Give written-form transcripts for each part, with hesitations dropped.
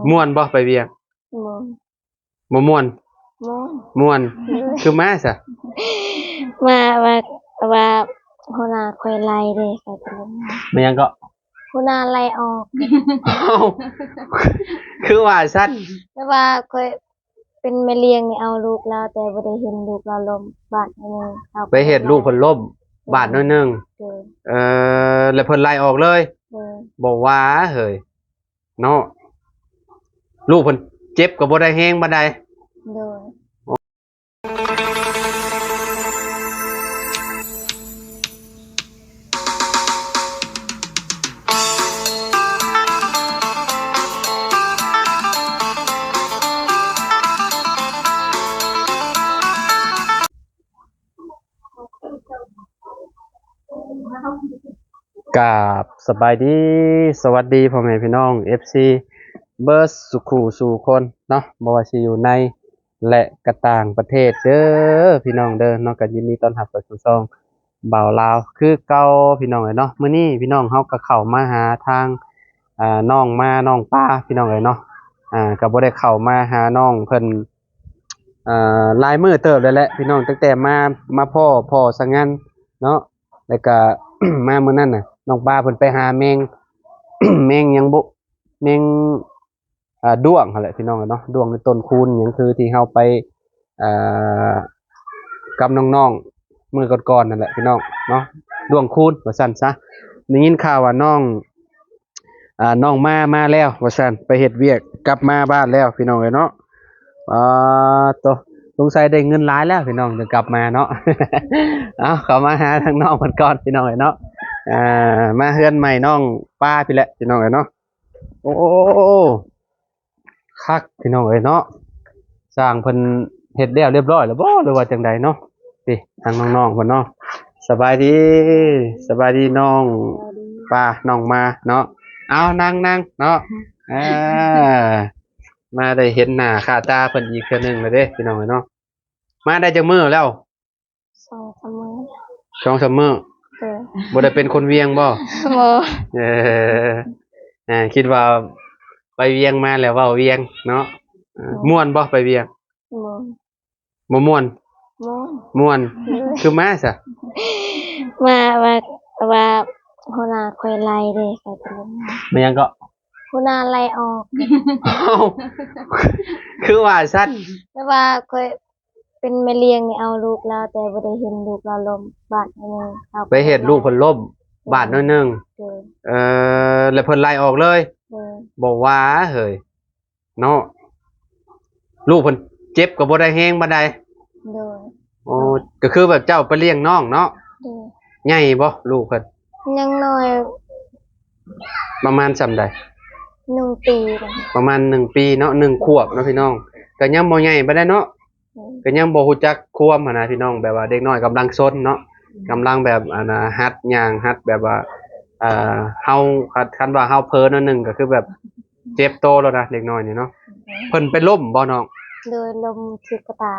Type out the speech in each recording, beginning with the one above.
ม่วนบ่ไปเวียงบ่ม่วนม่วนคือมาซะว่าหัวหน้าคอยไล่เด้ค่ะมันยังก็หัวหน้าไล่ออกคือว่าซั่นแต่ว่าคอยเป็นแม่เลี้ยงนี่เอาลูกแล้วแต่บ่ได้เห็นลูกเราล้มบาดนึงไปเฮ็ดลูกเพิ่นล้มบาดน้อยนึงแล้วเพิ่นไล่ออกเลยบ่ว่าเฮ้ยเนาะลูกเพิ่นเจ็บก็บ่ได้แฮงบ่ได้กราบสบายดีสวัสดีพ่อแม่พี่น้อง FC เบิร์ดสุขูสู่คนเนาะบ่ว่าสิอยู่ในและก็ต่างประเทศเด้อพี่น้องเด้อเนาะก็ยินดีต้อนรับเข้าสู่ช่องบ่าวลาวคือเก่าพี่น้องเอ้ยเนาะมื้อนี้พี่น้องเฮาก็เข้ามาหาทางน้องป้าพี่น้องเอ้ยเนาะก็บ่ได้เข้ามาหาน้องเพิ่นหลายมื้อเติบแล้วแหละพี่น้องตั้งแต่มาพ่อซะงั้นเนาะแล้วก็ มามื้อนั้นน่ะน้องปลาเพิ่นไปหาแมง แมงหยังบุแมงด้วงนั่นแหละพี่น้องเนาะด้วงในต้นคูนหยังคือที่เฮาไปอ่ากับน้องๆมื้อก่อนๆนั่นแหละพี่น้องเนาะด้วงคูนว่าซั่นซะได้ยินข่าวว่าน้องมาแล้วว่าซั่นไปเฮ็ดเวียกกลับมาบ้านแล้วพี่น้องเอ้ยเนาะตัวสงสัยได้เงินหลายแล้วพี่น้องถึงกลับมาเนาะ เอาเข้ามาหาทางน้องเพิ่นก่อนพี่น้องเอ้ยเนาะมาเฮือนใหม่น้องป้าพี่แหละพี่น้องเอ้ยเนาะโอ้คักพี่น้องเอ้ยเนาะสร้างเพิ่นเฮ็ดแล้วเรียบร้อยแล้วบ่หรือว่าจังใดเนาะสิทางน้องๆเพิ่นเนาะสบายดีน้องป้าน้องมาเนาะเอานั่งเนาะมาได้เห็นหน้าค่าตาเพิ่นอีกเทื่อนึงแล้วเด้พี่น้องเอ้ยเนาะมาได้จักมื้อแล้ว2-3 มื้อ2-3 มื้อบ่ได้เป็นคนเวียงบ่คิดว่าไปเวียงมาแล้วเว้าเวียงเนาะม่วนบ่ไปเวียงบ่ม่วนคือมาซะว่าหัวหน้าคอยไล่เด้ค่ะมันยังก็หัวหน้าไล่ออกคือว่าซั่นแต่ว่าคอยเป็นแม่เลี้ยงนี่เอาลูกแล้วแต่บ่ได้เห็นลูกเราล้มบาดนึงไปเฮ็ดลูกเพิ่นล้มบาดน้อยนึงแล้วเพิ่นไล่ออกเลยบ่ว่าเฮ้ยเนาะลูกเพิ่นเจ็บก็บ่ได้แฮงบ่ได้โอ้ก็คือแบบเจ้าไปเลี้ยงน้องเนาะใหญ่บ่ลูกเพิ่นยังน้อยประมาณส่ำใด1 ปีประมาณ1 ปีเนาะ1 ขวบเนาะพี่น้องก็ยังบ่ใหญ่ปานใดเนาะก็ยังบ่ฮู้จักความหันน่ะพี่น้องแบบว่าเด็กน้อยกำลังซนเนาะกำลังแบบหัดย่างหัดแบบว่าเฮาคันว่าเฮาเพ้อหน่อยนึงก็คือแบบเจ็บโตแล้วนะเด็กน้อยนี่เนาะเพิ่นไปล้มบ่น้องโดยลมถือกระตา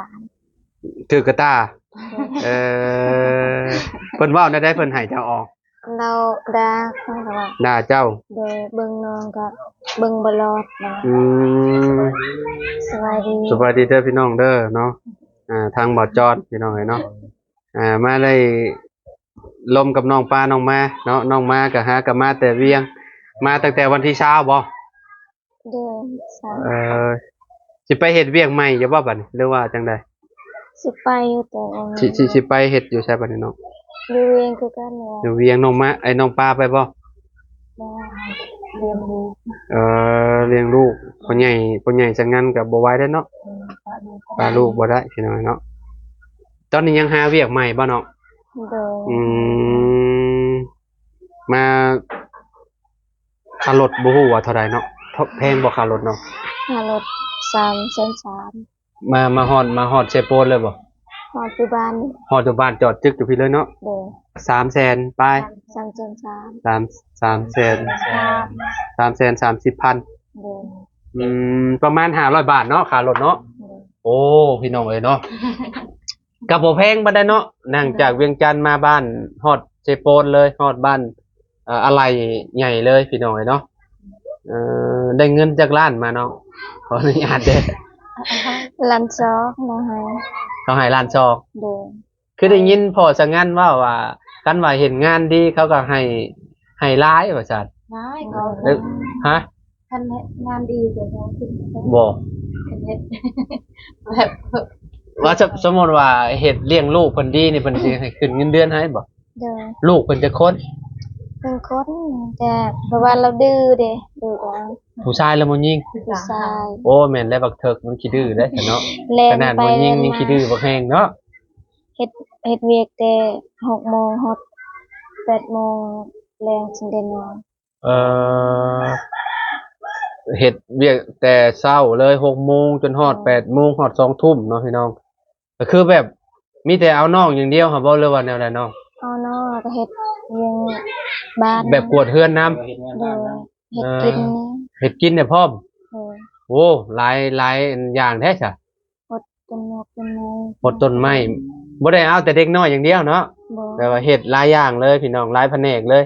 เพิ่นเว้าได้เพิ่นให้เจ้าออกเราด่าเจ้าโดยเบิ่งน้องก็เบิ่งบ่รอดสบายดีเด้อพี่น้องเด้อเนาะทางบ่อจอดพี่น้องเนาะมาได้ลมกับน้องปลาน้องมาเนาะน้องมาก็หากับมาแต่เวียงมาตั้งแต่วันที่20บ่เดือนสิไปเฮ็ดเวียงใหม่อยู่บ่บัดนี้หรือว่าจังได๋สิไปอยู่แต่สิไปเฮ็ดอยู่ไสบัดนี้เนาะอยู่เวียงคือกันอยู่เวียงน้องมาน้องปลาไปบ่เลี้ยงลูกเลี้ยงลูกพ่อใหญ่จังงั้นก็บ่ไหวได้เนาะปลาลูกบ่ได้พี่น้องเนาะตอนนี้ยังหาเวียกใหม่บ่เนาะมาค่ารถบ่ฮู้ว่าเท่าใดเนาะแพงบ่ค่ารถเนาะค่ารถ300,000มาฮอดเชโปนเลยบ่ฮอดที่บ้านจอดจึกอยู่พี่เลยเนาะ300,000ไป330,000ประมาณ500 บาทเนาะค่ารถเนาะโอ้พี่น้องเอ้ยเนาะก็บ่แพงบ่ได้เนาะนั่งจากเวียงจันทน์มาบ้านฮอดเชโปนเลยฮอดบ้านอะไรใหญ่เลยพี่น้องเอ้ยเนาะ ได้เงินจากล้านมาเนาะขออนุญาตเด้อ ลันซอกมาให้ เขาให้ล้านซอก โดย คือได้ยินพอสังงันว่ากันว่าเห็นงานดีเขาก็ให้ร้ายว่าซั่น น้อยก็ เอ้ยฮะ ท่านงานดีแต่เราขึ้น บ่ เฮ็ดแบบ ว่าสมมุติว่าเฮ็ดเลี้ยงลูกเพิ่นดีนี่เพิ่นสิให้ขึ้นเงินเดือนให้บ่ โดย ลูกเพิ่นจะคน เป็นคนแต่เพราะว่าเราดื้อเด้ดื้อว่า ผู้ชายแล้วบ่ยิง ผู้ชาย โอ้แม่นแล้วบักเถิกมันขี้ดื้อเด้อเนาะ เล่ ข น นาด ไป บ่ยิ เล่ ง น นี่ มา ขี้ดื้อบ่แห้งเนาะ เฮ็ดเวียกแต่6 โมงฮอด8 โมงแรงจึงได้นอน เอ่อเฮ็ดเวียกแต่เช้าเลย6โมงจนฮอด8โมงฮอด2ทุ่มเนาะพี่น้องก็คือแบบมีแต่เอาน้องอย่างเดียวครับบ่หรือว่าแนวใดน้อง เอาเนาะก็เฮ็ดเลี้ยงบ้าน แบบกวดเฮือนน้ำ โดยเฮ็ดกินนี่ เฮ็ดกินเนี่ยพร้อม โดย โอ้หลายอย่างแท้จ้ะ อดต้นไม้ต้นไม้ หดต้นไม้บ่ได้เอาแต่เด็กน้อยอย่างเดียวเนาะ บ่ แต่ว่าเฮ็ดหลายอย่างเลยพี่น้องหลายแผนกเลย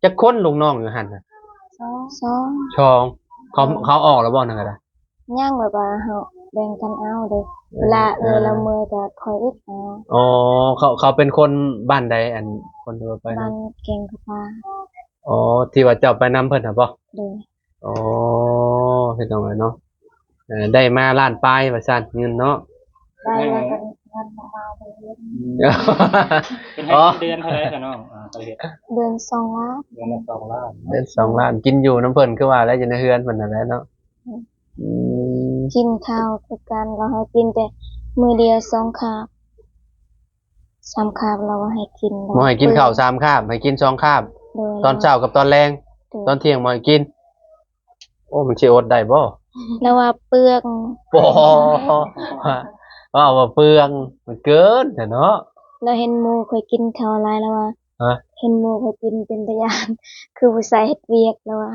จักคนลูกน้องอยู่หั่นน่ะ สอง ช่องเขาออกแล้วบ่นั่นก็ได้ ย่างแบบว่าเฮาแบ่งกันเอาเด้เวลาเราเมื่อยก็คอยอีกเอา อ๋อเขาเป็นคนบ้านใดอันคนที่ว่าไป บ้า นะ นเก่งกับปลา อ๋อที่ว่าเจ้าไปนำเพิ่นน่ะบ่ โดย อ๋อพี่น้องเนาะได้มาล้านปลายว่าซั่นเงินเนาะ ได้แล้วก็วันมาไปเรียน เป็นให้เดือนเท่าไหร่จ้ะน้องไปเฮ็ด เดือน2 ล้าน เดือนละ2 ล้าน ได้2ล้านกินอยู่น้ำเพิ่นคือว่าแล้วอยู่ในเฮือนเพิ่นนั่นแหละเนาะอืม กินข้าวคือกันเราให้กินแต่มื้อเดียว2 คาบ3 คาบเราบ่ให้กิน บ่ให้กินข้าว3คาบให้กิน2คาบ โดย ตอนเช้ากับตอนแรงตอนเที่ยงบ่ให้กิน โอ้มันสิอดได้บ่ แล้วว่าเปลือก บ่ว่าเปลืองมันเกินแต่เนาะ เราเห็นหมู่เคยกินข้าวหลายแล้วว่า ฮะ เห็นหมู่เคยกินเป็นตะยาน คือผู้ชายเฮ็ดเวียกแล้วว่า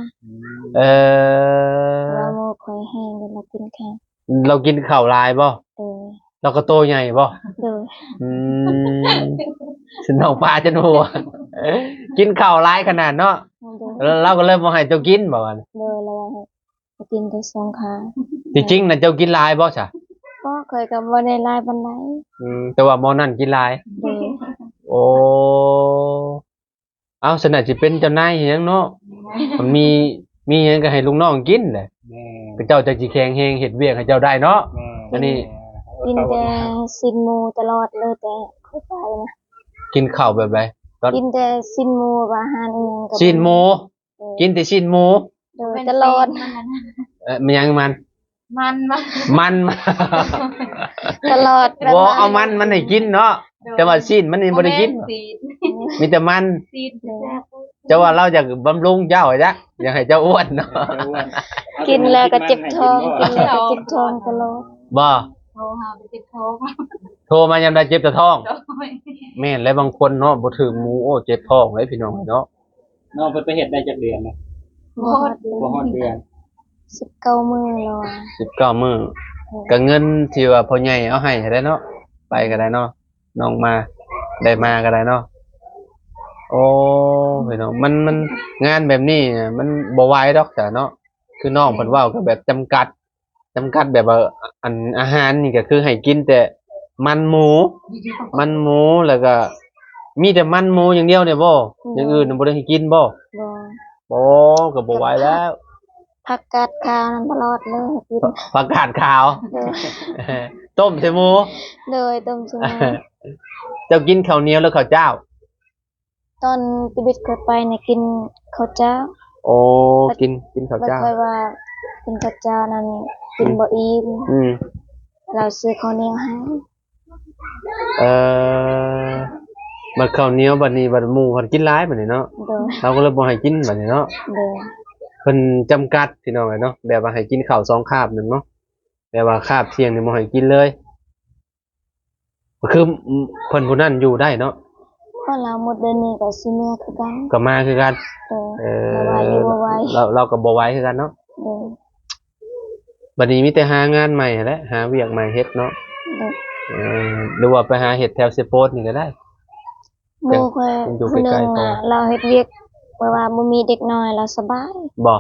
เออ ว่าหมู่คอยแห้งเวลากินข้าว เรากินข้าวหลายบ่ โดย เราก็โตใหญ่บ่ โดย อืมสิน้องปลาจนหัวกินข้าวหลายขนาดเนาะ โดย แล้วเราก็เริ่มบ่ให้เจ้ากินบ่ว่า โดยแล้วว่าให้กินแต่2 คาบ จริงๆน่ะเจ้ากินหลายบ่จ้ะ ก็เคยกับบ่ได้หลายปานใด แต่ว่าหมอนั่นกินหลาย โดย โอ้เอาสนะสิเป็นเจ้านายอิหยังเนาะมันมีหยังก็ให้ลูกน้องกินแหละ แม่ ก็เจ้าจะสิแข็งแรงเฮ็ดเวียกให้เจ้าได้เนาะ แม่ อันนี้ กินแต่ซินหมูตลอดเลยแต่ค่อยไปนะ กินข้าวแบบใดตอน กินแต่ซินหมูกับอาหารอีหยังก็ ชิ้นหมูกินแต่ชิ้นหมู โดยตลอด มันยังมัน มัน มัน ตลอด บ่เอามันให้กินเนาะแต่ว่าชิ้นมันนี่บ่ได้กิน ซีด มีแต่มัน ซีดแซ่บ เจ้าว่าเราอยากบำรุงเจ้าจ้ะอยากให้เจ้าอ้วนเนาะ กินแล้วก็เจ็บท้องกินแล้วก็เจ็บท้องตลอด บ่ โทรหาไปติดโทร โทรมายามใดเจ็บแต่ท้อง โดย แม่นและบางคนเนาะบ่ถือหมูโอ้เจ็บท้องเลยพี่น้องเนาะ น้องเพิ่นไปเฮ็ดได้จักเดือนนะ บ่ฮอด บ่ฮอดเดือน 19 มื้อแล้วอะ 19มื้อก็เงินที่ว่าพ่อใหญ่เอาให้ได้เนาะไปก็ได้เนาะน้องมาได้มาก็ได้เนาะโอ้พี่น้องมันงานแบบนี้เนี่ยมันบ่ไหวดอกจ้ะเนาะคือน้องเพิ่นเว้าก็แบบจำกัดแบบว่าอันอาหารนี่ก็คือให้กินแต่มันหมูแล้วก็มีแต่มันหมูอย่างเดียวเนี่ยบ่อย่างอื่นน่ะบ่ได้ให้กินบ่ บ่ โอ้ก็บ่ไหวแล้ว ผักกาดขาวนั้นตลอดเลยกิน ผักกาดขาว โดย ต้มใส่หมู โดยต้มซุม เจ้ากินข้าวเหนียวหรือข้าวเจ้า ตอนชีวิตเคยไปเนี่ยกินข้าวเจ้า โอ้กินข้าว บ่ เจ้า ค่อยว่ากินข้าวเจ้านั้นกินบ่อิ่ม อืม เราซื้อข้าวเหนียวให้ เอ่อบัดข้าวเหนียวบัดนี้บัดหมูเพิ่นกินหลายบัดนี้เนาะ โดย เราก็เลยบ่ให้กินบัดนี้เนาะ โดย เพิ่นจำกัดพี่น้องเนาะแบบว่าให้กินข้าว2คาบนึงเนาะแบบว่าคาบเที่ยงนี่บ่ให้กินเลยก็คือเพิ่นผู้นั้นอยู่ได้เนาะ เพราะเราหมดเดือนนี้ก็สิเมื่อคือกัน ก็มาคือกัน โดย เอ บ่ไหวอยู่บ่ไหว เราก็บ่ไหวคือกันเนาะ โดย บัดนี้มีแต่หางานใหม่แหละหาเวียกใหม่เฮ็ดเนาะ โดย หรือว่าไปหาเฮ็ดแถวเซโปสนี่ก็ได้ หมู่เคย อยู่ ผู้หนึ ใกล้ ง ๆพอ น่ะเราเฮ็ดเวียกเพราะว่าบ่มีเด็กน้อยเราสบาย บ่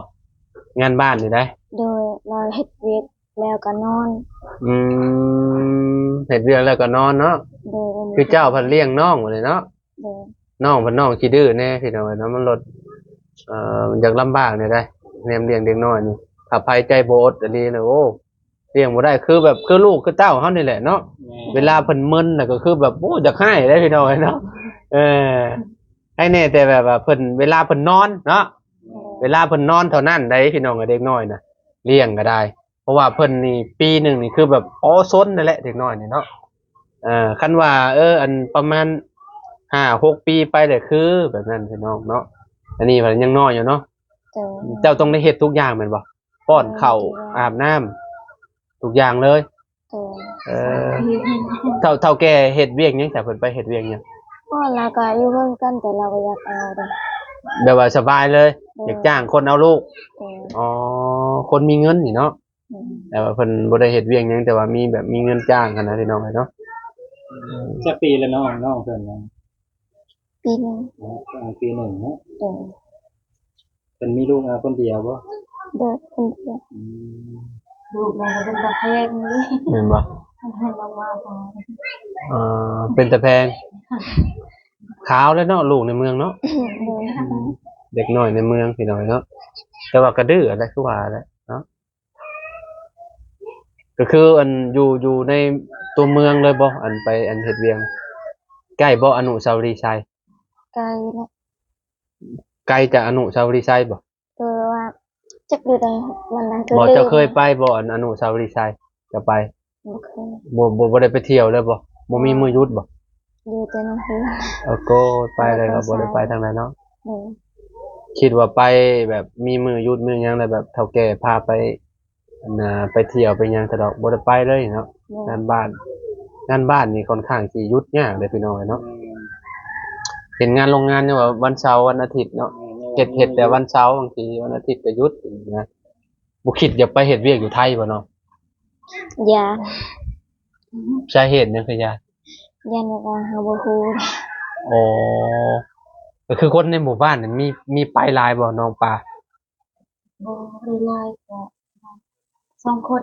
งานบ้านนี่ได้ โดยเราเฮ็ดเวียกแล้วก็นอน อืเฮ็ดเวียกแล้วก็นอนเนาะ โดยบ่มี คือเจ้าเพิ่นเลี้ยงน้องบ่เลยเนาะ โดย น้องเพิ่นน้องขี้ดื้อแน่พี่น้องเอ้ยเนาะมันลดมันอยากลำบากนี่ได้แนมเลี้ยงเด็กน้อยนี่ถ้าภัยใจบ่อดอันนี้นะโอ้เลี้ยงบ่ได้คือแบบคือลูกคือเต้าเฮานี่แหละเนาะเวลาเพิ่นมึนน่ะก็คือแบบโอ้อยากให้ได้พี่น้องเอ้ยเนาะเออให้แน่แต่แบบว่าเพิ่นเวลาเพิ่นนอนเนาะเวลาเพิ่นนอนเท่านั้นได้พี่น้องกับเด็กน้อยน่ะเลี้ยงก็ได้ เพราะว่าเพิ่นนี่ปีหนึงนี่คือแบบซนนั่นแหละเด็กน้อยนี่เนาะคันว่าอันประมาณ5-6 ปีไปเลยคือแบบนั้นพี่น้องเนาะอันนี้มันยังน้อยอยู่เนาะ โดย เจ้าต้องได้เฮ็ดทุกอย่างแม่นบ่ป้อนข้าวอาบน้ำทุกอย่างเลย โดย เออเท่าแก่เฮ็ดเวียกหยังแต่เพิ่นไปเฮ็ดเวียกหยัง พ่อเราก็อยู่เพิ่นกันแต่เราก็อยากเอาเด้อ แบบว่าสบายเลยอยากจ้างคนเอาลูก โดย อ๋อคนมีเงินนี่เนาะ อืม แต่ว่าเพิ่นบ่ได้เฮ็ดเวียกหยังแต่ว่ามีแบบมีเงินจ้างกันนะพี่น้องเนาะ จะปีละน้องเพิ่นนะ ปีหนึง ปีหนึ่งเนาะ โดย เป็นมีลูกคนเดียวบ่ โดยคนเดียว ลูกแม่ก็เป็นตะแพงเลย แม่นบ่ ให้เรามาพอ เป็นตะแพงขาวแล้วเนาะลูกในเมืองเนาะ โดย เด็กน้อยในเมืองพี่น้อยเนาะแต่ว่าก็ดื้ออะไรคือว่าแหละเนาะก็คืออันอยู่ในตัวเมืองเลยบ่อันไปอันเฮ็ดเวียงใกล้บ่อนุสาวรีย์ชัย ไกลนะ ไกลจากอนุสาวรีย์ชัยบ่ โดยว่าจักอยู่ใดวันนั้นก็ บ่ ลืม เจ้าเคยไปบ่อันอนุสาวรีย์ชัยจะไป บ่เคย บ่ได้ไปเที่ยวเลยบ่มีมื้อหยุดบ่ อยู่แต่น้องเฮือน ก็ไปเลยก็บ่ได้ไปทางนั้นเนาะ โดย คิดว่าไปแบบมีมื้อหยุดมื้อหยังแล้วแบบเฒ่าแก่พาไปอันน่ะไปเที่ยวไปหยังซะดอกบ่ได้ไปเลยเนาะ โดย งานบ้านนี่ค่อนข้างสิหยุดยากเลยพี่น้องเนาะเห็นงานโรงงานเนี่ยว่าวันเสาร์วันอาทิตย์เนาะเฮ็ดแต่วันเสาร์บางทีวันอาทิตย์ก็หยุดนะบ่คิดอยากไปเฮ็ดเวียกอยู่ไทยบ่เนาะ ยา สาเหตุหยังคือหยัง ยันว่าเฮาบ่ฮู้ อ๋อก็คือคนในหมู่บ้านนี่มีไปหลายบ่น้องปลา บ่ได้ไล่ก็2 คน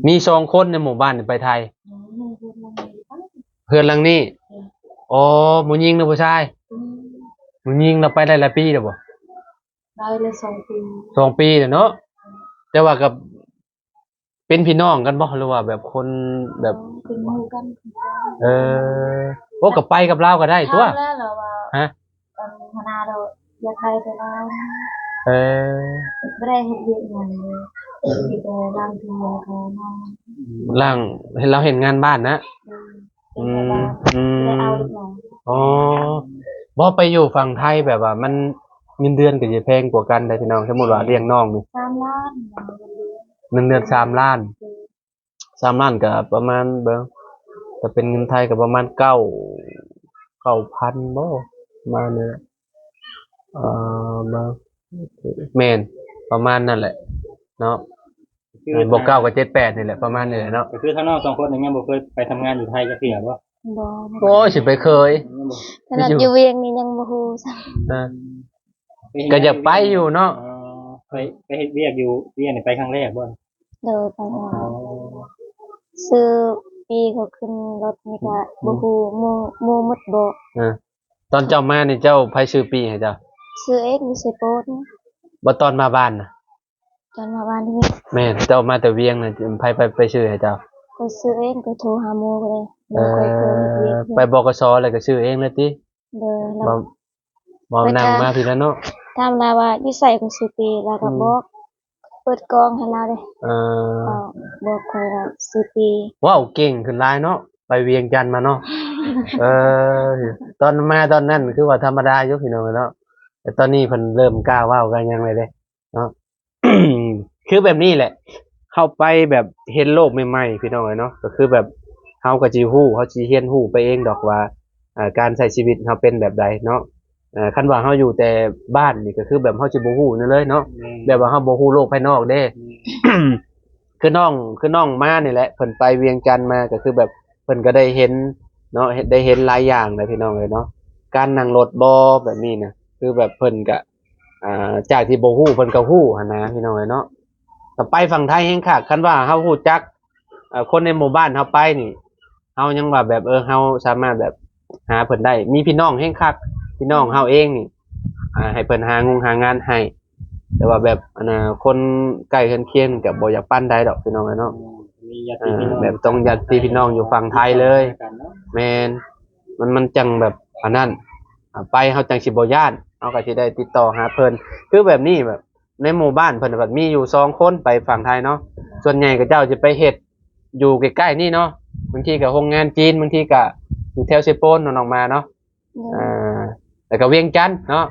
มี2คนในหมู่บ้านนี่ไปไทย ให้เพิ่นมาไป เพื่อนหลังนี้อ๋อผู้หญิงหรือผู้ชายผู้หญิงเราไปได้หลายปีแล้วบ่ ได้เลย2 ปี 2 ปีแล้วเนาะแต่ว่ากับเป็นพี่น้องกันบ่หรือว่าแบบคนแบบ เป็นหมู่กัน เออโอ้ก็ไปกับเราก็ได้ตัว ถามแล้วเหรอว่า ฮะ หัวหน้าเราอยากได้แต่เรา เออ บ่ได้เฮ็ดเวียกหยังเลยมีแต่ล้างถ้วยก็นอน ล่างเห็นเราเห็นงานบ้านนะ เป็นแต่ว่า อืม ได้เอาอีกหน่อย อ๋อบ่ไปอยู่ฝั่งไทยแบบว่ามันเงินเดือนก็จะแพงกว่ากันได้พี่น้องสมมุติว่าเลี้ยงน้องนี่ 3 ล้าน เงินเดือน3 ล้าน3 ล้านก็ประมาณเบิ่งถ้าเป็นเงินไทยก็ประมาณ9,000บ่ประมาณนี้แหละบ่แม่นประมาณนั่นแหละเนาะบ่9ก็7-8นี่แหละประมาณนี้แหละเนาะ ก็คือทั้งน้อง2คนนี่ยังบ่เคยไปทำงานอยู่ไทยจักเทื่อบ่ บ่ โอ้ยสิไปเคย ขนาดอยู่เวียงนี่ยังบ่ฮู้ซ้ำ นะก็อยากไปอยู่เนาะ ไปเฮ็ดเวียกอยู่เวียกนี่ไปครั้งแรกบ่ โดยไปหาซื้อปีเขาขึ้นรถนี่ก็บ่ฮู้หมู่หมดบ่ ตอนเจ้ามานี่เจ้าไผชื่อปีให้เจ้า ซื้อเองอยู่ไสโปดนะ บ่ตอนมาบ้านน่ะ ตอนมาบ้านนี่ แม่นเจ้ามาแต่เวียงน่ะไผไปชื่อให้เจ้า ก็ซื้อเองก็โทรหาหมู่ก็เลยบ่ค่อยเคยเฮ็ดเวียก ไปบกสแล้วก็ชื่อเองเลยติ โดยแล้ว บ่นั่งมาพี่แล้วเนาะ ถามเราว่าอยู่ไสก็ซื้อปีแล้วก็บอกเปิดกล้องให้เราเด้ เออ ก็บอกค่อยว่าซื้อปี ว้าวเก่งขึ้นหลายเนาะไปเวียงจันทน์มาเนาะเออตอนมาตอนนั้นคือว่าธรรมดาอยู่พี่น้องเนาะแต่ตอนนี้เพิ่นเริ่มกล้าเว้ากันยังเลยเด้เนาะ คือแบบนี้แหละ เข้าไปแบบเห็นโลกใหม่ๆพี่น้องเนาะก็คือแบบเฮาก็สิฮู้เฮาสิเรียนรู้ไปเองดอกว่าการใช้ชีวิตเฮาเป็นแบบใดเนาะคันว่าเฮาอยู่แต่บ้านนี่ก็คือแบบเฮาสิบ่ฮู้นั่นเลยเนาะแบบว่าเฮาบ่ฮู้โลกภายนอกเด้ คือน้องมานี่แหละเพิ่นไปเวียงจันทน์มาก็คือแบบเพิ่นก็ได้เห็นเนาะได้เห็นหลายอย่างเลยพี่น้องเลยเนาะการนั่งรถบ่แบบนี้นะคือแบบเพิ่นก็ จากที่บ่ฮู้เพิ่นก็ฮู้หั่นนะพี่น้องเอ้ยเนาะก็ไปฝั่งไทยแฮงคักคันว่าเฮาฮู้จักคนในหมู่บ้านเฮาไปนี่เฮายังว่าแบบเฮาสามารถแบบหาเพิ่นได้มีพี่น้องแฮงคักพี่น้องเฮาเองนี่ให้เพิ่นหางานให้แต่ว่าแบบคนใกล้เคียงๆก็บ่อยากปั้นได้ดอกพี่น้องเอ้ยเนาะ มีญาติพี่น้อง แบบต้องญาติพี่น้องอยู่ฝั่งไทยเลยแมนมันจังแบบอันนั้นไปเฮาจังสิบ่ย่านเฮาก็สิได้ติดต่อหาเพิ่นคือแบบนี้แบบในหมู่บ้านเพิ่นแบบมีอยู่2คนไปฝั่งไทยเนาะส่วนใหญ่ก็เจ้าจะไปเฮ็ดอยู่ใกล้ๆนี่เนาะบางทีก็โรงงานจีนบางทีก็อยู่แถวเซโปนนั่นออกมาเนาะแล้วก็เวียงจันทน์เนาะ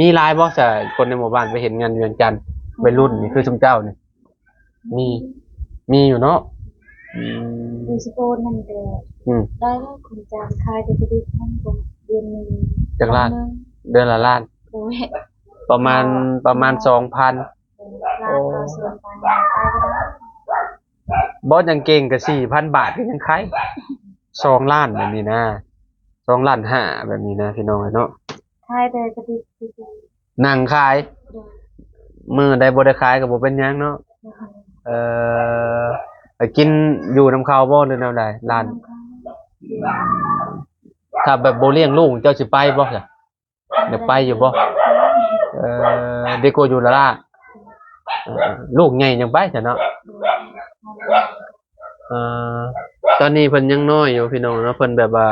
มีหลายบ่ซะคนในหมู่บ้านไปเห็นงานเวียงจันทน์วัยรุ่นนี่คือซุมเจ้านี่มีอยู่เนาะ ดูสโปนนั่นเด้ได้แล้วคุณจางคายจะได้ทั้งเดือนนึง จากล้านเดือนละล้าน โอ้ย ประมาณ 2,000 ร้านเราส่วนไปไปได้ บอสยังเก่งก็ 4,000 บาทก็ยังขาย2 ล้านแบบนี้นะ2.5 ล้านแบบนี้นะพี่น้องเนาะ คายแต่จะดี นั่งขายมื้อใดบ่ได้ขายก็บ่เป็นหยังเนาะไปกินอยู่นำเขาบ่หรือแนวใดร้านถ้าแบบบ่เลี้ยงลูกเจ้าสิไปบ่ล่ะเดี๋ยวไปอยู่บ่เด็กก็อยู่ละล่ะลูกใหญ่ยังไปซะเนาะตอนนี้เพิ่นยังน้อยอยู่พี่น้องเนาะเพิ่นแบบว่า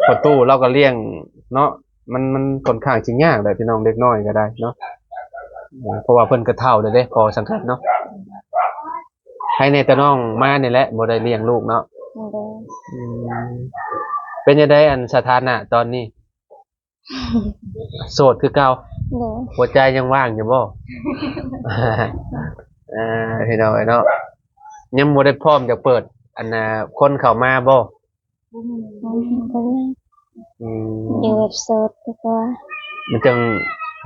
ประตูเราก็เลี้ยงเนาะมันค่อนข้างสิยากแหละพี่น้องเด็กน้อยก็ได้เนาะเพราะว่าเพิ่นก็เฒ่าแล้วเด้พอสังกัดเนาะให้ในแต่น้องมานี่แหละบ่ได้เลี้ยงลูกเนาะเป็นจังได๋อันสถานะตอนนี้โสดคือเก่าหัวใจยังว่างอยู่บ่ พี่น้องเนาะยังบ่ได้พร้อมจะเปิดคนเข้ามาบ่อยู่แบบโสดดีกว่า มันจัง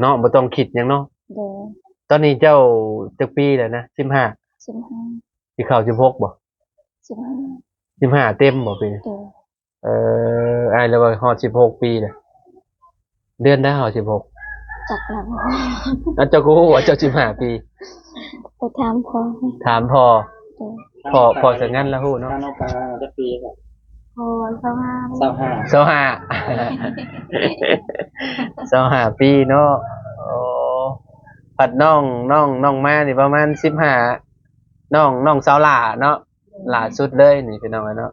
เนาะบ่ต้องคิดหยังเนาะตอนนี้เจ้าจักปีแล้วนะ15 15สิเข้า16บ่15เต็มบ่ปีนี้อ้ายแล้วว่าฮอด16ปีแล้วเดือนได้ฮอด16จักหลัง เจ้าก็ฮู้ว่าเจ้า15ปีไปถามพ่อ ถามพอสักงั้นแล้วฮู้เนาะ น้องปลาจะปีครับ โอ้ยเข้ามา 25ปีเนาะโอ้ผัดน้องมานี่ประมาณ15น้องสาวหล่าเนาะหล่าสุดเลยนี่พี่น้องเนาะ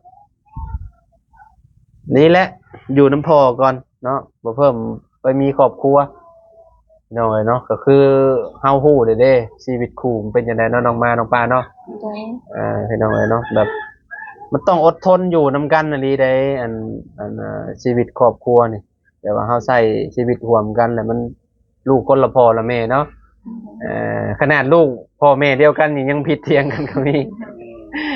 นี่แหละอยู่น้ำพอก่อนเนาะบ่เพิ่มไปมีครอบครัวน้อยเนาะก็คือเฮาฮู้เด้ชีวิตคู่มันเป็นจังได๋เนาะน้องมาน้องปาเนาะพี่น้องเนาะแบบมันต้องอดทนอยู่นำกันน่ะลีได้ชีวิตครอบครัวนี่แต่ว่าเฮาใช้ชีวิตร่วมกันแล้วมันลูกคนละพ่อละแม่เนาะขนาดลูกพ่อแม่เดียวกันนี่ยังผิดเถียงกันก็มี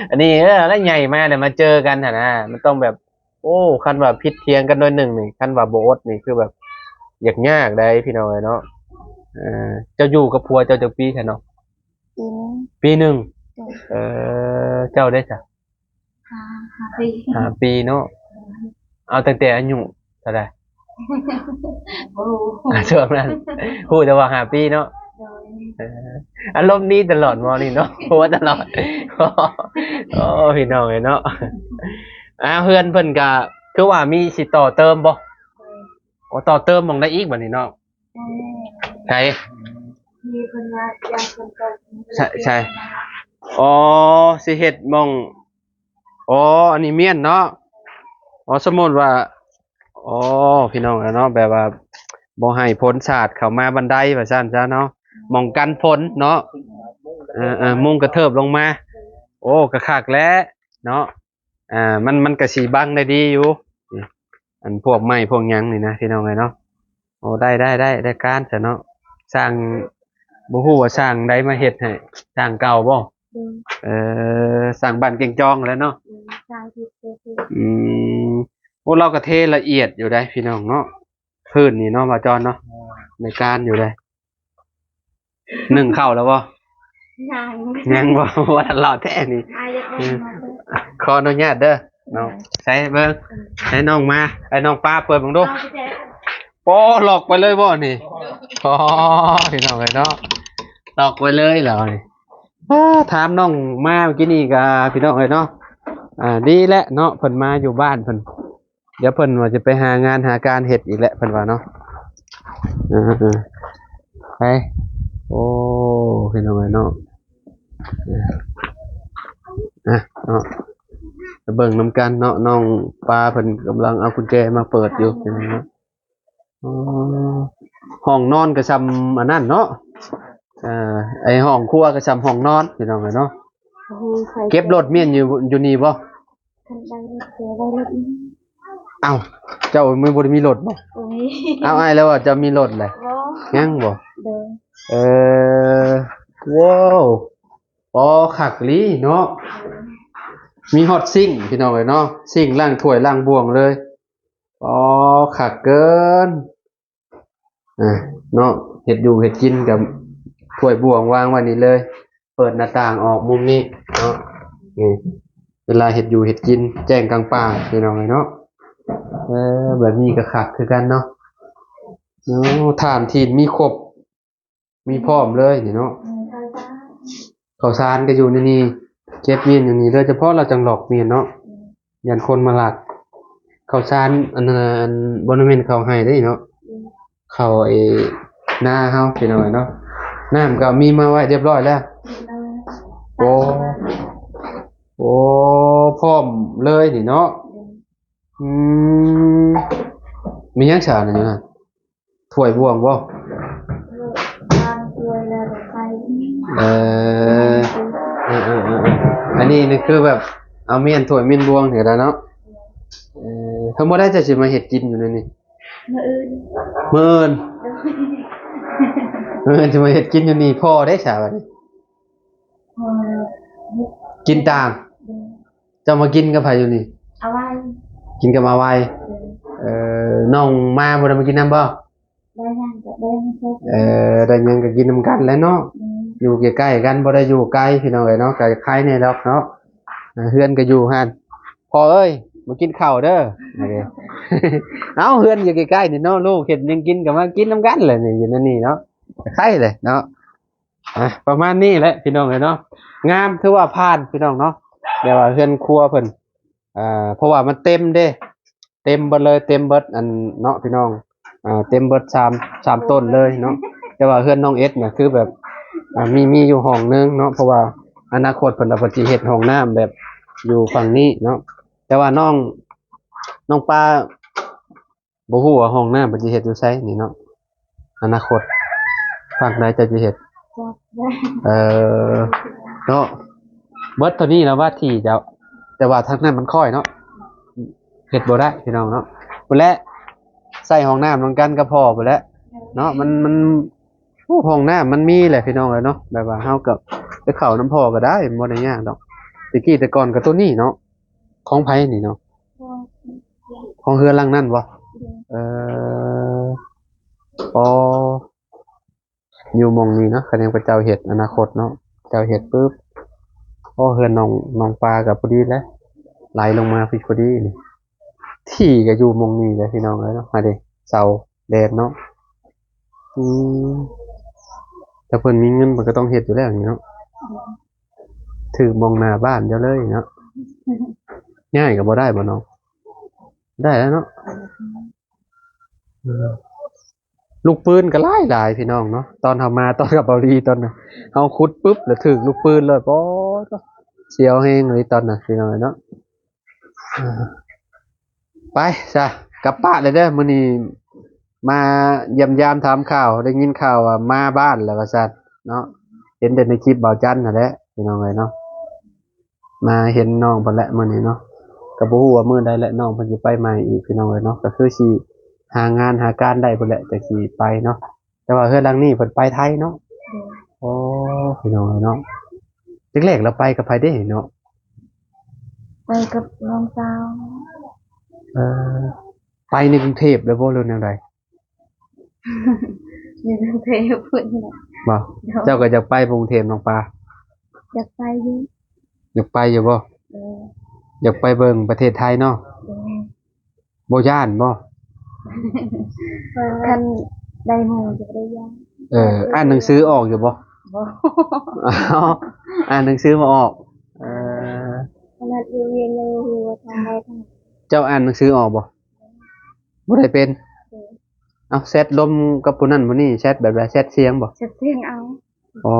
อันนี้แล้วใหญ่มาเนี่ยมาเจอกันหั่นนะมันต้องแบบโอ้คันว่าผิดเถียงกันโดยหนึ่งนี่คันว่าบ่อดนี่คือแบบยากได้พี่น้องเนาะเจ้าอยู่กับผัวเจ้าจักปีแท้เนาะปีนึงเจ้าได้จ้ะ5 ปีเนาะเอาตั้งแต่อายุเท่าใดช่วงนั้นพูดแต่ว่า5 ปีเนาะอารมณ์ดีตลอดมอนี่เนาะหัวตลอดโอ้พี่น้องเนาะเพื่อนเพิ่นก็คือว่ามีสิต่อเติมบ่ต่อเติมมองได้อีกบัดนี้เนาะใช่มีคนว่าอยากคนก็ใช่สิเฮ็ดมองอันนี้เมียนเนาะสมมุติว่าพี่น้องเนาะแบบว่าบ่ให้พ้นศาสตร์เข้ามาบันไดว่าซั่นซะเนาะมองกันพ้นเนาะมุงกระเทิบลงมาก็คักแล้วเนาะมันก็สิบังได้ดีอยู่อันพวกไม้พวกหยังนี่นะพี่น้องเนาะได้การซะเนาะสร้างบ่ฮู้ว่าสร้างใดมาเฮ็ดให้สร้างเก่าบ่สร้างบ้านเก่งจองแล้วเนาะพวกเราก็เทละเอียดอยู่ได้พี่น้องเนาะพื้นนี่เนาะบ่จอนเนาะในการอยู่ได้นึ่งข้าวแล้วบ่ยังบ่ว่าตลอดแท้นี่ขออนุญาตเด้อน้องใส่เบิ่งให้น้องมาไอ้น้องปลาเปิดเบิ่งดู โป้หลอกไปเลยบ่นี่อ๋อพี่น้องเลยเนาะหลอกไปเลยเหรอนี่ถามน้องมาเมื่อกี้นี่ก็พี่น้องเลยเนาะดีแล้วเนาะเพิ่นมาอยู่บ้านเพิ่นเดี๋ยวเพิ่นว่าจะไปหางานหาการเฮ็ดอีกแหละเพิ่นว่าเนาะไปโอ้พี่น้องเลยเนาะเนาะไปเบิ่งนำกันเนาะน้องปลาเพิ่นกำลังเอากุญแจมาเปิดอยู่พี่น้องเนาะห้องนอนก็ซำอันนั้นเนาะไอห้องครัวก็ซำห้องนอนพี่น้องเนาะเก็บรถเมียนอยู่นี่บ่ คันได้รถเสียได้รถนี้ เอ้าเจ้ามือบ่ได้มีรถบ่ โอ้ย เอาอ้ายแล้วว่าจะมีรถแหละ บ่ ยังบ่ เดิน เออว้าวปอคักอีหลีเนาะมีฮอตซิ่งพี่น้องเนาะซิ่งล้างถ้วยล้างบ่วงเลยปอคักเกินเนาะเฮ็ดอยู่เฮ็ดกินกับถ้วยบ่วงวางไว้นี่เลย เปิดหน้าต่างออกมุมนี้เนาะนี่เวลาเฮ็ดอยู่เฮ็ดกินแจ้งกลางป่าพี่น้องเนาะแบบนี้ก็คักคือกันเนาะถ่านที่มีครบมีพร้อมเลยนี่เนาะ ข้าวสารก็อยู่ในนี่เก็บเมียนอยู่นี่โดยเฉพาะเราจังหลอกเมียนเนาะยันคนมาหลักข้าวสารอันบริเวณเขาให้ได้เนาะเขาหน้าเขาพี่น้อยเนาะน้ำก็มีมาไว้เรียบร้อยแล้วโอ้พร้อมเลยนี่เนาะมียังฉาหนึ่งนะถ้วยบวงบ่ ทางช่วยแล้วไป อันนี้นี่คือแบบเอาเมียนถ้วยเมียนบวงเห็นแล้วเนาะทั้งหมดได้จะสิมาเฮ็ดกินอยู่ในนี่ มื้ออื่น มื้ออื่นจะมาเฮ็ดกินอยู่นี่พ่อได้ฉาบัดนี้กินตามจะมากินกับไผอยู่นี่ เอาไว้ กินกับมาไวน้องมาบ่ได้มากินน้ำบ่ ได้ยังก็ได้ไม่ครบ ได้หยังก็กินนำกันแหล้วเนาะอยู่ใกล้ๆกันบ่ได้อยู่ไกลพี่น้องเอ้ยเนาะไกลใครแน่ดอกเนาะเฮือนก็อยู่หั่นพ่อเอ้ยมากินข้าวเด้อเอ้าเฮือนอยู่ใกล้ๆนี่เนาะลูกเฮ็ดหยังกินก็มากินนำกันแหละนี่อยู่นั่นนี่เนาะใครเลยเนาะประมาณนี้แหละพี่น้องเอ้ยเนาะงามคือว่าผ่านพี่น้องเนาะแต่ว่าเฮือนครัวเพิ่นเพราะว่ามันเต็มเด้เต็มเบิดเลยเต็มเบิดอันเนาะพี่น้องเต็มเบิด3ต้นเลยเนาะแต่ว่าเฮือนน้องเอสน่ะคือแบบมีอยู่ห้องนึงเนาะเพราะว่าอนาคตเพิ่นสิเฮ็ดห้องน้ำแบบอยู่ฝั่งนี้เนาะแต่ว่าน้องปลาบ่ฮู้ว่าห้องน้ำเพิ่นสิเฮ็ดอยู่ไสนี่เนาะอนาคตฝั่งใดจะสิเฮ็ด ได้ เนาะเบิดตัวนี้แล้วว่าที่จะแต่ว่าทางนั้นมันค่อยเนาะเฮ็ดบ่ได้พี่น้องเนาะพุ่นแหละใส่ห้องน้ำนำกันก็พอพุ่นแหละเนาะมันห้องน้ำมันมีแหละพี่น้องเอ้ยเนาะแบบว่าเฮาก็ไปเข้าน้ำพอก็ได้บ่ได้ยากดอกแต่ก่อนก็ตัวนี้เนาะของไผนี่เนาะของเฮือนหลังนั้นบ่อ๋ออยู่หม้องนี้เนาะคะแนนพระเจ้าเฮ็ดอนาคตเนาะเจ้าเฮ็ดปึ๊บเฮือนน้องปลาก็พอดีแล้วไหลลงมาพอดีนี่ที่ก็อยู่หม้องนี้แหละพี่น้องเอ้ยเนาะมาเด้เสาแดดเนาะถ้าเพิ่นมีเงินมันก็ต้องเฮ็ดอยู่แล้วนี่เนาะถือมองหน้าบ้านเจ้าเลยเนาะง่ายก็บ่ได้บ่น้องได้แล้วเนาะลูกปืนก็หลายพี่น้องเนาะตอนเฮามาตอนกับเบาดีตอนน่ะเฮาขุดปุ๊บแล้วถึกลูกปืนเลยป๊อดเสียวแฮงเลยตอนน่ะพี่น้องเนาะไปจ้ะกลับบ้านเลยเด้อมื้อนี้มาเยี่ยมยามถามข่าวได้ยินข่าวว่ามาบ้านแล้วว่าซั่นเนาะเห็นแต่ในคลิปบ่าวจันนั่นแหละพี่น้องเอ้ยเนาะมาเห็นน้องเพิ่นแล้วมื้อนี้เนาะก็บ่ฮู้ว่ามื้อใดแหละน้องเพิ่นสิไปใหม่อีกพี่น้องเอ้ยเนาะก็คือสิหางานหาการได้พุ่นแหละจังสิไปเนาะแต่ว่าเฮือนหลังนี้เพิ่นไปไทยเนาะโอ้พี่น้องเอ้ยเนาะแรกๆเราไปกับไผเด้เนาะ ไปกับน้องสาว ไปในกรุงเทพแล้วบ่หรือแนวใด อยู่กรุงเทพพุ่นน่ะ บ่เจ้าก็อยากไปกรุงเทพน้องปลา อยากไปอยู่ อยากไปอยู่บ่ เออ อยากไปเบิ่งประเทศไทยเนาะ เออ บ่ย้านบ่ คันได้หมู่จะได้ยัง อ่านหนังสือออกอยู่บ่ บ่ อ้าวอ่านหนังสือมาออกเออ ขนาดอยู่เรียนยังรู้ว่าทำได้ทั้ง เจ้าอ่านหนังสือออกบ่บ่ได้เป็นเอาแชทลมกับผู้นั้นผู้นี้แชทแบบแชทเสียงบ่ จะเสียงเอา อ๋อ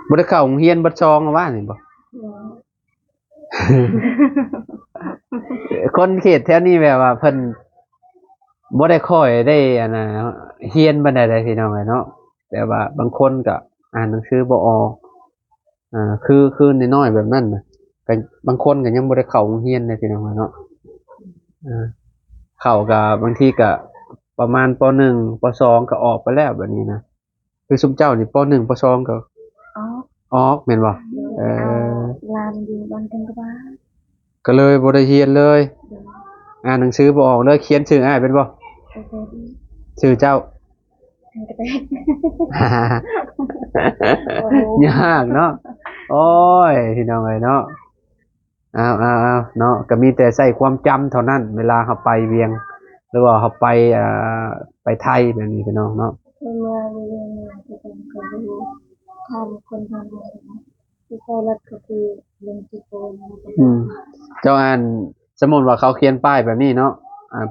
บ่ได้เข้าโรงเรียนบัดซองว่านี่บ่ คนเขตแถวนี้แบบว่าเพิ่นบ่ได้ค่อยได้อันน่ะเรียนปานใดเด้พี่น้องเอ้ยเนาะแต่ว่าบางคนก็อ่านหนังสือบ่ออกคือน้อยๆแบบนั้นน่ะก็บางคนก็ยังบ่ได้เข้าโรงเรียนเลยพี่น้องเอ้ยเนาะเข้าก็บางทีก็ประมาณป .1 ป .2 ก็ออกไปแล้วแบบนี้นะคือซุมเจ้านี่ป .1 ป .2 ก็ อ๋อ ออกแม่นบ่ ลานอยู่บ้านกันก็บ้า ก็เลยบ่ได้เรียนเลยอ่านหนังสือบ่ออกเลยเขียนชื่ออ้ายเป็นบ่ โอเค ชื่อเจ้า ก็ได้ ยากเนาะโอ้ยพี่น้องเอ้ยเนาะเอาเนาะก็มีแต่ใส่ความจำเท่านั้นเวลาเขาไปเวียง หรือว่าเขาไปไปไทยแบบนี้พี่น้องเนาะ เมื่อเรียนที่เป็นคนรู้ทำคนทำอะไรนะที่เขาลัดก็คือลงที่โกน เจ้าอ่านสมมุติว่าเขาเขียนป้ายแบบนี้เนาะ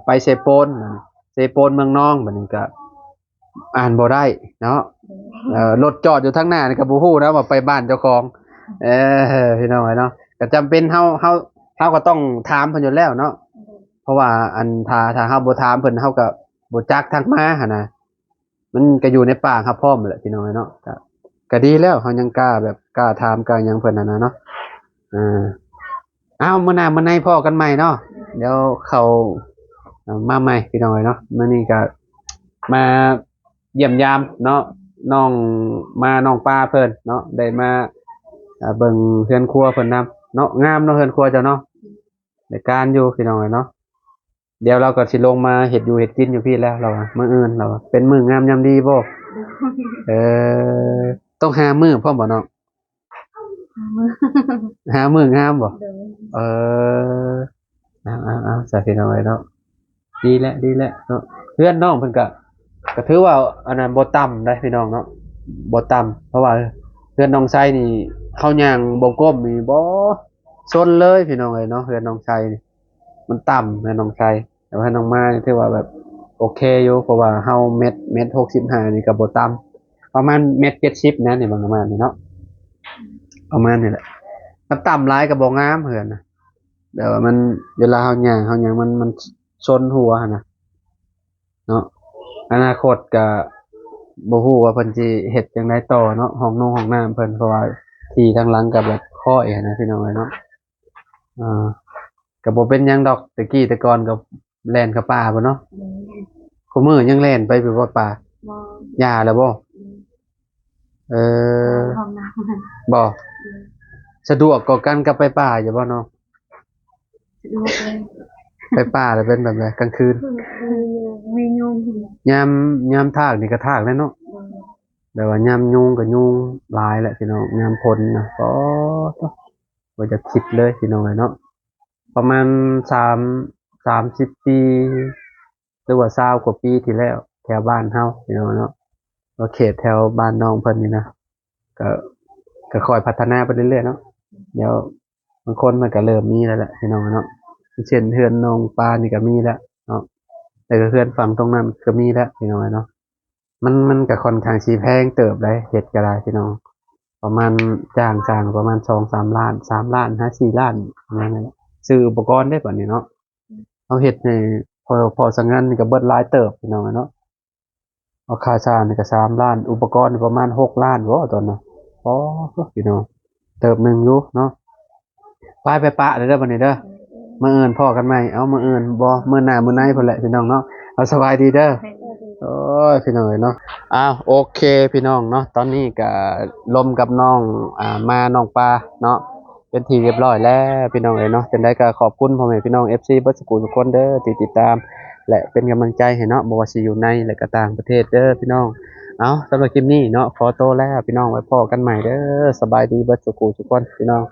ไปเซโปนเมืองน้องแบบนี้ก็อ่านบ่ได้เนาะรถจอดอยู่ทางหน้านี่ก็บ่ฮู้นะว่าไปบ้านเจ้าของพี่น้องเอ้ยเนาะก็จำเป็นเฮาก็ต้องถามเพิ่นอยู่แล้วเนาะเพราะว่าอันถ้าเฮาบ่ถามเพิ่นเฮาก็บ่จักทางมาหั่นน่ะมันก็อยู่ในป่าครับพร้อมแหละพี่น้องเอ้ยเนาะก็ดีแล้วเฮายังกล้าแบบกล้าถามกล้าหยังเพิ่นน่ะนะเนาะอ้าวมื้อหน้ามื้อในพ้อกันใหม่เนาะเดี๋ยวเข้ามาใหม่พี่น้องเอ้ยเนาะมื้อนี้ก็มาเยี่ยมยามเนาะน้องป้าเพิ่นเนาะได้มาเบิ่งเรือนครัวเพิ่นนำเนาะงามเนาะเรือนครัวเจ้าเนาะได้การอยู่พี่น้องเอ้ยเนาะเดี๋ยวเราก็สิลงมาเฮ็ดอยู่เฮ็ดกินอยู่พี่แล้วเรามื้ออื่นเราเป็นมื้องามยามดีบ่ต้องหามื้อพร้อมบ่เนาะหามื้องามบ่เออเอาๆๆใส่พี่น้องเอ้ยเนาะดีแล้วเนาะเพื่อนน้องเพิ่นก็ถือว่าอันนั้นบ่ต่ำได้พี่น้องเนาะบ่ต่ำเพราะว่าเพื่อนน้องชายนี่เฮาย่างบ่ก้มนี่บ่ซนเลยพี่น้องเอ้ยเนาะเพื่อนน้องชายนี่มันต่ำเพื่อนน้องชายแต่ว่าน้องมานี่ถือว่าแบบโอเคอยู่เพราะว่าเฮาเม็ด65นี่ก็บ่ต่ำประมาณเม็ด70นะนี่ประมาณนี้เนาะประมาณนี้แหละมันต่ำหลายก็บ่งามเพิ่นน่ะแต่ว่ามันเวลาเฮาย่างมันซนหัวหั่นน่ะเนาะอนาคตก็บ่ฮู้ว่าเพิ่นสิเฮ็ดจังไดต่อเนาะห้องน้ำเพิ่นเพราะว่าที่ทางหลังก็แบบค่อยนะพี่น้องเอ้ยเนาะก็บ่เป็นหยังดอกแต่ก่อนก็แล่นเข้าป่าพุ่นเนาะคุมื้อยังแล่นไปอยู่ว่าป่า บ่ ย่าแล้วบ่เออ ห้องน้ำ บ่สะดวกกว่ากันกับไปป่าอยู่บ่เนาะ ดูเลย ไปป่าแล้วเป็นแบบไรกลางคืน มียุง ยามทากนี่ก็ทากแน่เนาะแต่ว่ายามยุงก็ยุงหลายแหละพี่น้องยามพลนะก็บ่จะคิดเลยพี่น้องเนาะประมาณ30 ปีหรือว่า20 กว่าปีที่แล้วแถวบ้านเฮาพี่น้องเนาะก็เขตแถวบ้านน้องเพิ่นนี่นะก็ค่อยพัฒนาไปเรื่อยๆเนาะเดี๋ยวบางคนมันก็เริ่มมีแล้วแหละพี่น้องเนาะเช่นเฮือนน้องปลานี่ก็มีแล้วเนาะแต่ก็เฮือนฝั่งตรงนั้นก็มีแล้วพี่น้องเนาะมันก็ค่อนข้างสิแพงเติบได้เฮ็ดก็ได้พี่น้องประมาณจ้างประมาณ2-3 ล้าน3 ล้าน4 ล้านประมาณนั้นแหละซื้ออุปกรณ์ได้บัดนี้เนาะเอาเฮ็ดนี่พอสังงานนี่ก็เบิดหลายเติบพี่น้องเนาะเอาค่าสร้างนี่ก็3 ล้านอุปกรณ์นี่ประมาณ6 ล้านบ่ตอนนั้นอ๋อพี่น้องเติบหนึงอยู่เนาะไปปะเด้อบัดนี้เด้อมื้ออื่นพ้อกันใหม่เอามื้ออื่นบ่มื้อหน้ามื้อในพุ่นแหละพี่น้องเนาะเอาสบายดีเด้อโอ้ยพี่น้องเอ้ยเนาะโอเคพี่น้องเนาะตอนนี้ก็ลมกับน้องมาน้องปลาเนาะเป็นที่เรียบร้อยแล้วพี่น้องเอ้ยเนาะจังได๋ก็ขอบคุณพ่อแม่พี่น้อง FC เบิดสุขุทุกคนเด้อที่ติดตามและเป็นกำลังใจให้เนาะบ่ว่าสิอยู่ในและก็ต่างประเทศเด้อพี่น้องเอาสำหรับคลิปนี้เนาะขอตัวแล้วพี่น้องไว้พ้อกันใหม่เด้อสบายดีเบิดสุขุทุกคนพี่น้อง